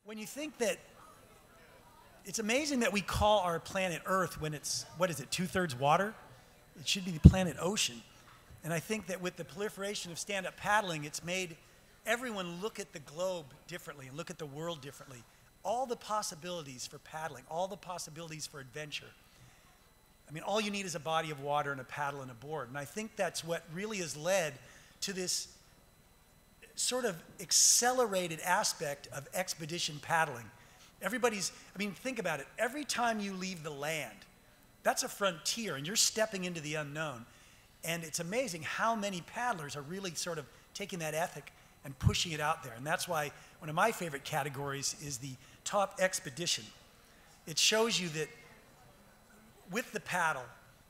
when you think that it's amazing that we call our planet Earth when it's, what is it, 2/3 water? It should be the planet ocean. And I think that with the proliferation of stand-up paddling, it's made everyone look at the globe differently and look at the world differently. All the possibilities for paddling, all the possibilities for adventure. I mean, all you need is a body of water and a paddle and a board. And I think that's what really has led to this sort of accelerated aspect of expedition paddling. Everybody's, I mean, think about it. Every time you leave the land, that's a frontier and you're stepping into the unknown. And it's amazing how many paddlers are really sort of taking that ethic and pushing it out there. And that's why one of my favorite categories is the top expedition. It shows you that with the paddle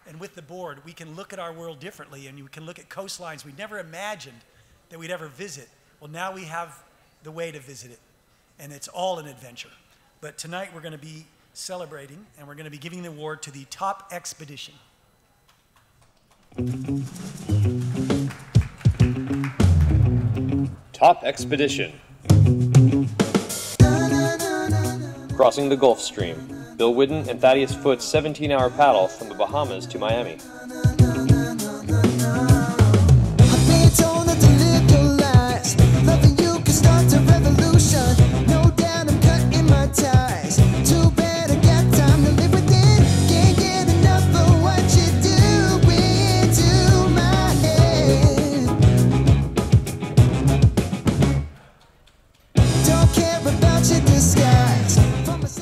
and with the board, we can look at our world differently, and we can look at coastlines we never imagined that we'd ever visit. Well, now we have the way to visit it, and it's all an adventure. But tonight we're going to be celebrating, and we're going to be giving the award to the top expedition. Top expedition. Crossing the Gulf Stream. Bill Whidden and Thaddeus Foote's 17-hour paddle from the Bahamas to Miami.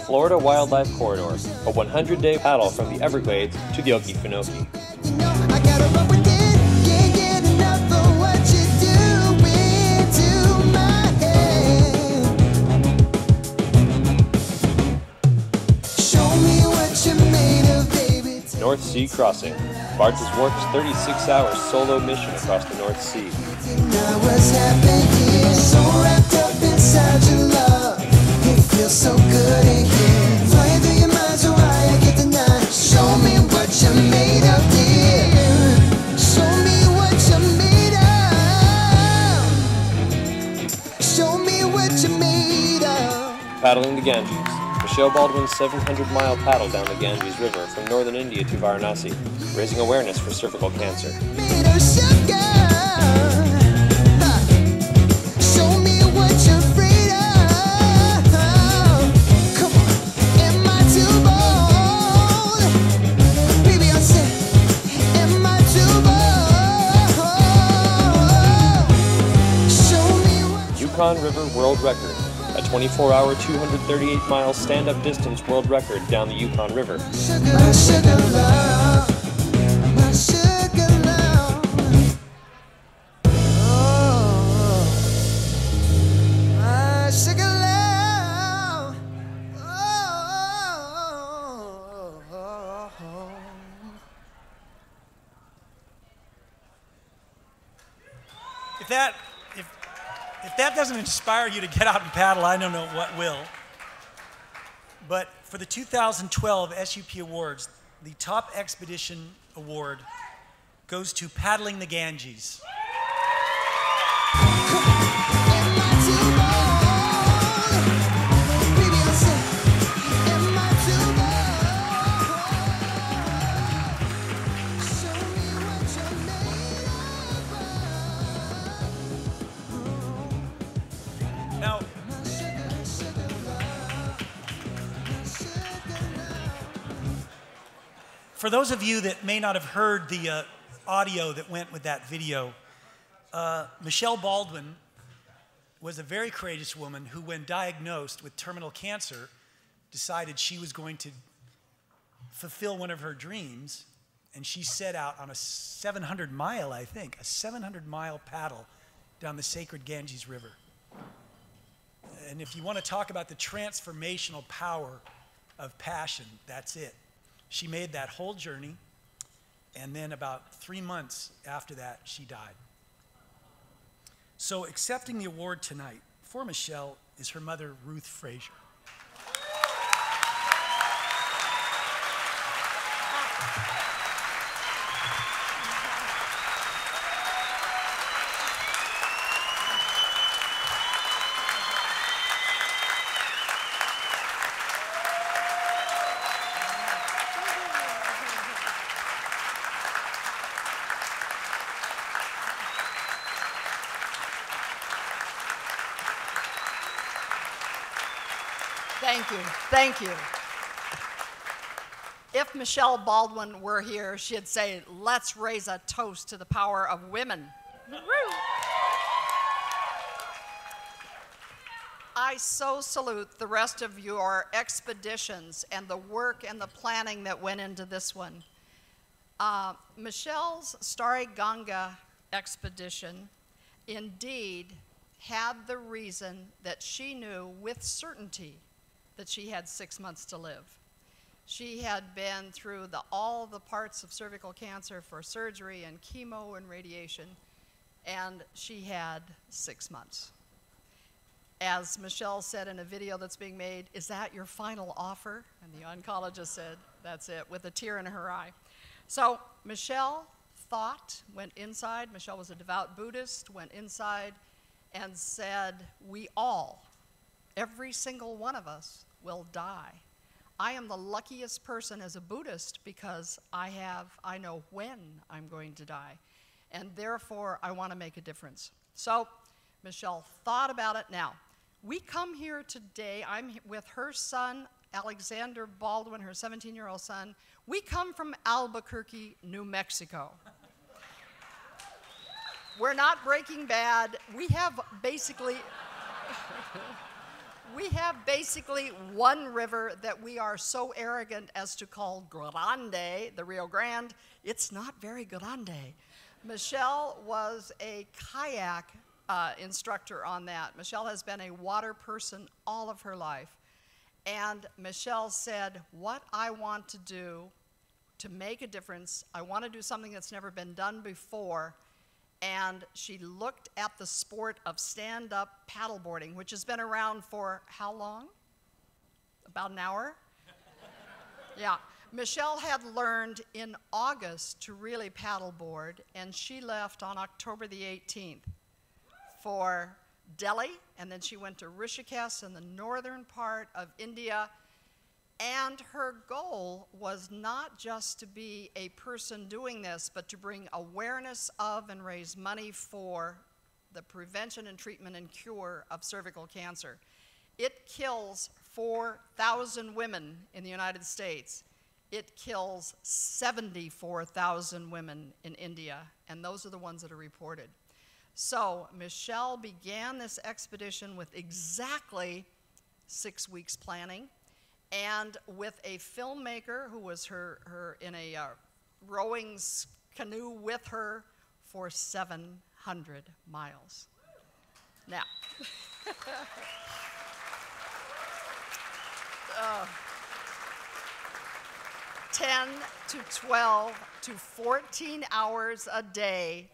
Florida Wildlife Corridor, a 100-day paddle from the Everglades to the Okefenokee. North Sea Crossing, Bart's Warp's 36-hour solo mission across the North Sea. Feels so good in here. Flying through your mind so high I get the night. Show me what you're made of, dear. Show me what you're made of. Show me what you're made of. Paddling the Ganges. Michele Baldwin's 700-mile paddle down the Ganges River from northern India to Varanasi, raising awareness for cervical cancer. Made of sugar. Show me what you're afraid of. Yukon River World Record, a 24-hour, 238-mile stand-up distance world record down the Yukon River. My sugar love, my sugar love. Oh, my sugar love. Oh. If that doesn't inspire you to get out and paddle, I don't know what will. But for the 2012 SUP Awards, the Top Expedition Award goes to Paddling the Ganges. Now, for those of you that may not have heard the audio that went with that video, Michele Baldwin was a very courageous woman who, when diagnosed with terminal cancer, decided she was going to fulfill one of her dreams, and she set out on a 700-mile, I think, a 700-mile paddle down the sacred Ganges River. And if you want to talk about the transformational power of passion, that's it. She made that whole journey, and then about 3 months after that, she died. So accepting the award tonight for Michele is her mother, Ruth Frazier. Thank you. Thank you. If Michele Baldwin were here, she'd say, let's raise a toast to the power of women. I so salute the rest of your expeditions and the work and the planning that went into this one. Michelle's Starry Ganga expedition indeed had the reason that she knew with certainty that she had 6 months to live. She had been through all the parts of cervical cancer for surgery and chemo and radiation, and she had 6 months. As Michele said in a video that's being made, is that your final offer? And the oncologist said, that's it, with a tear in her eye. So Michele went inside. Michele was a devout Buddhist, went inside and said, we all, every single one of us, will die. I am the luckiest person as a Buddhist because I know when I'm going to die, and therefore I want to make a difference. So Michele thought about it. Now, we come here today, I'm with her son, Alexander Baldwin, her 17-year-old son. We come from Albuquerque, New Mexico. We're not Breaking Bad. We have basically one river that we are so arrogant as to call Grande, the Rio Grande. It's not very grande. Michele was a kayak instructor on that. Michele has been a water person all of her life. And Michele said, what I want to do to make a difference, I want to do something that's never been done before. And she looked at the sport of stand-up paddleboarding, which has been around for how long? About an hour? Yeah. Michele had learned in August to really paddleboard, and she left on October the 18th for Delhi, and then she went to Rishikesh in the northern part of India. And her goal was not just to be a person doing this, but to bring awareness of and raise money for the prevention and treatment and cure of cervical cancer. It kills 4,000 women in the United States. It kills 74,000 women in India, and those are the ones that are reported. So Michele began this expedition with exactly 6 weeks planning, and with a filmmaker who was in a rowing canoe with her for 700 miles. Now, 10 to 12 to 14 hours a day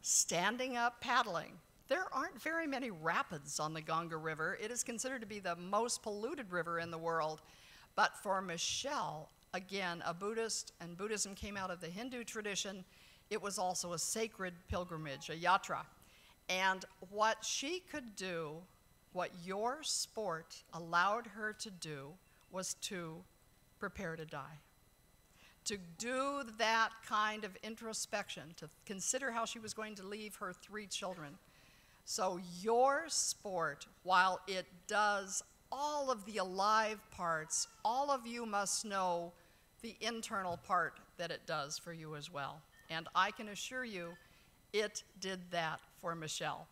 standing up paddling. There aren't very many rapids on the Ganga River. It is considered to be the most polluted river in the world. But for Michele, again, a Buddhist, and Buddhism came out of the Hindu tradition, it was also a sacred pilgrimage, a yatra. And what she could do, what your sport allowed her to do, was to prepare to die. To do that kind of introspection, to consider how she was going to leave her 3 children. So your sport, while it does all of the alive parts, all of you must know the internal part that it does for you as well. And I can assure you, it did that for Michele.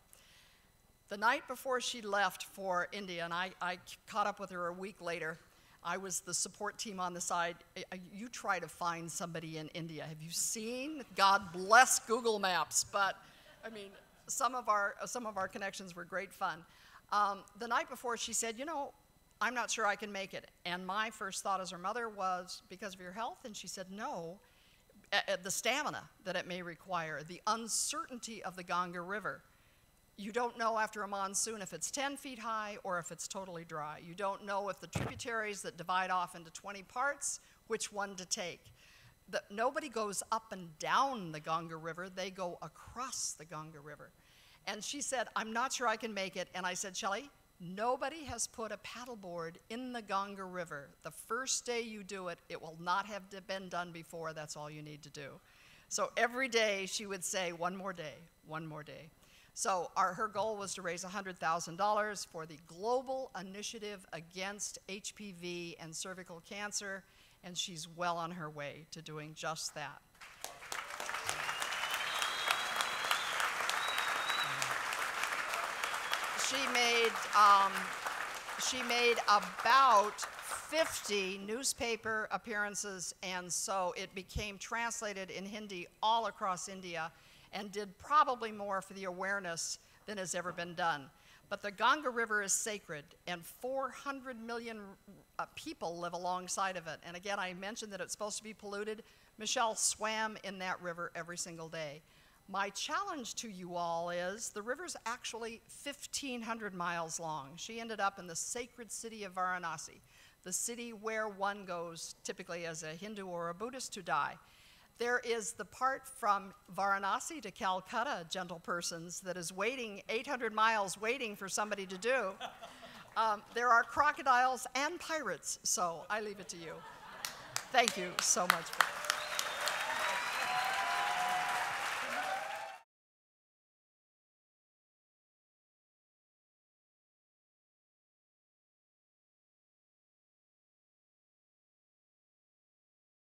The night before she left for India, and I caught up with her a week later, I was the support team on the side. You try to find somebody in India. Have you seen? God bless Google Maps, but I mean, some of our connections were great fun. The night before, she said, you know, I'm not sure I can make it. And my first thought as her mother was, because of your health? And she said, no, the stamina that it may require, the uncertainty of the Ganga River. You don't know after a monsoon if it's 10 feet high or if it's totally dry. You don't know if the tributaries that divide off into 20 parts, which one to take. Nobody goes up and down the Ganga River, they go across the Ganga River. And she said, I'm not sure I can make it. And I said, Shelley, nobody has put a paddleboard in the Ganga River. The first day you do it, it will not have been done before. That's all you need to do. So every day she would say, one more day, one more day. So her goal was to raise $100,000 for the Global Initiative Against HPV and Cervical Cancer, and she's well on her way to doing just that. She made about 50 newspaper appearances, and so it became translated in Hindi all across India and did probably more for the awareness than has ever been done. But the Ganga River is sacred, and 400 million people live alongside of it. And again, I mentioned that it's supposed to be polluted. Michele swam in that river every single day. My challenge to you all is the river's actually 1,500 miles long. She ended up in the sacred city of Varanasi, the city where one goes typically as a Hindu or a Buddhist to die. There is the part from Varanasi to Calcutta, gentle persons, that is waiting 800 miles waiting for somebody to do. There are crocodiles and pirates, so I leave it to you. Thank you so much for that.